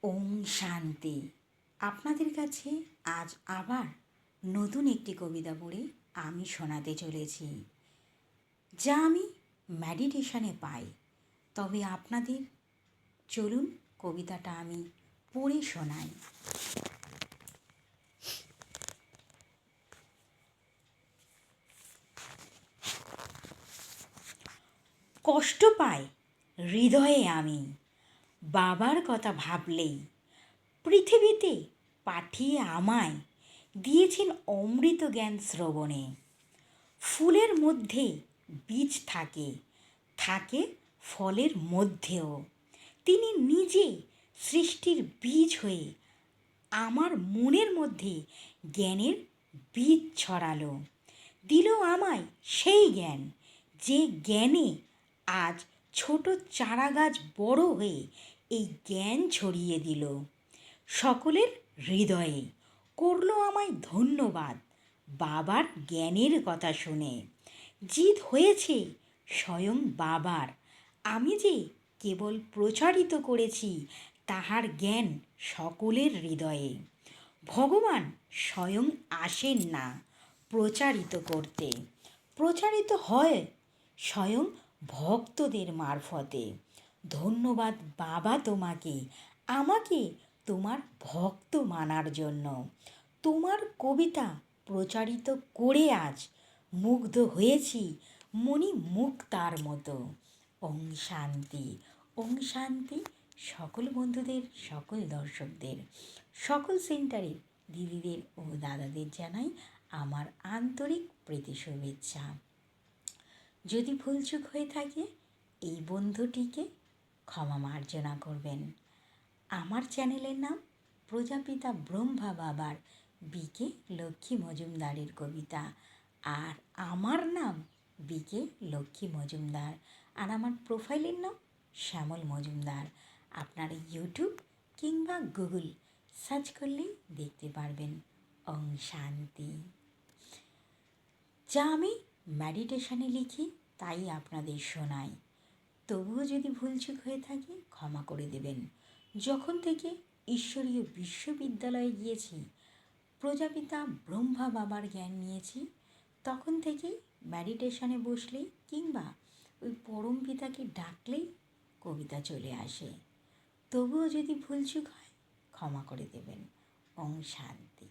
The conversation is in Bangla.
ওম শান্তি। আপনাদের কাছে আজ আবার নতুন একটি কবিতা পড়ে আমি শোনাতে চলেছি, যা আমি মেডিটেশনে পাই। তবে আপনাদের চলুন কবিতাটা আমি পড়ে শোনাই। কষ্ট পাই হৃদয়ে আমি বাবার কথা ভাবলেই। পৃথিবীতে পাঠিয়ে আমায় দিয়েছেন অমৃত জ্ঞান শ্রবণে। ফুলের মধ্যে বীজ থাকে, থাকে ফলের মধ্যেও। তিনি নিজে সৃষ্টির বীজ হয়ে আমার মনের মধ্যে জ্ঞানের বীজ ছড়ালো। দিল আমায় সেই জ্ঞান, যে জ্ঞানে আজ ছোট চারাগাছ বড় হয়ে এই জ্ঞান ছড়িয়ে দিল সকলের হৃদয়ে। করলো আমায় ধন্যবাদ বাবার জ্ঞানের কথা শুনে। জিদ হয়েছে স্বয়ং বাবার, আমি যে কেবল প্রচারিত করেছি তাহার জ্ঞান সকলের হৃদয়ে। ভগবান স্বয়ং আসেন না প্রচারিত করতে, প্রচারিত হয় স্বয়ং ভক্তদের মারফতে। ধন্যবাদ বাবা তোমাকে, আমাকে তোমার ভক্ত মানার জন্য। তোমার কবিতা প্রচারিত করে আজ মুগ্ধ হয়েছি মনি মুক্তার মতো। ওম শান্তি, ওম শান্তি। সকল বন্ধুদের, সকল দর্শকদের, সকল সেন্টারের দিদিদের ও দাদাদের জানাই আমার আন্তরিক প্রীতি শুভেচ্ছা। যদি ভুলচুক হয়ে থাকে এই বন্ধুটিকে ক্ষমা মার্জনা করবেন। আমার চ্যানেলের নাম প্রজাপিতা ব্রহ্মা বাবার বিকে লক্ষ্মী মজুমদারের কবিতা, আর আমার নাম বিকে লক্ষ্মী মজুমদার, আর আমার প্রোফাইলের নাম শ্যামল মজুমদার। আপনারা ইউটিউব কিংবা গুগল সার্চ করলেই দেখতে পারবেন। ওম শান্তি। যা আমি মেডিটেশনে লিখি তাই আপনাদের শোনাই। তবুও যদি ভুলচুক হয়ে থাকে ক্ষমা করে দেবেন। যখন থেকে ঈশ্বরীয় বিশ্ববিদ্যালয়ে গিয়েছি, প্রজাপিতা ব্রহ্মা বাবার জ্ঞান নিয়েছি, তখন থেকেই মেডিটেশনে বসলেই কিংবা ওই পরম পিতাকে ডাকলেই কবিতা চলে আসে। তবুও যদি ভুলচুক হয় ক্ষমা করে দেবেন। ওম শান্তি।